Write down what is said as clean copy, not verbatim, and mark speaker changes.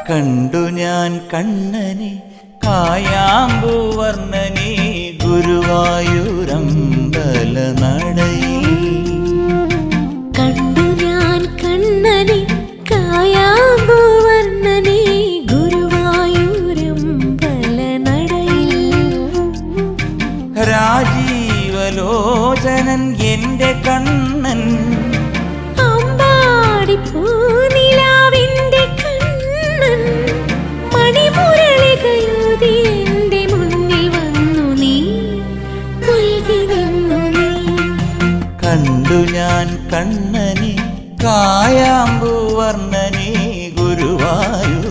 Speaker 1: കണ്ടു ഞാൻ കണ്ണനെ കായാമ്പൂവർണ്ണനെ ഗുരുവായൂരമ്പല നടയിൽ.
Speaker 2: കണ്ടു ഞാൻ കണ്ണനെ കായാമ്പൂവർണ്ണനെ ഗുരുവായൂരമ്പല നടയിൽ.
Speaker 1: രാജീവലോചനൻ എന്റെ കണ്ണൻ
Speaker 2: അമ്പാടി പൂനിലാവിന്റെ കണ്ണൻ മണിമുരളികയൂതി എന്റെ മുന്നിൽ വന്നു നീ മുഴുകി നിന്നു നീ.
Speaker 1: കണ്ടു ഞാൻ കണ്ണനെ കായാമ്പൂവർണ്ണനെ ഗുരുവായൂർ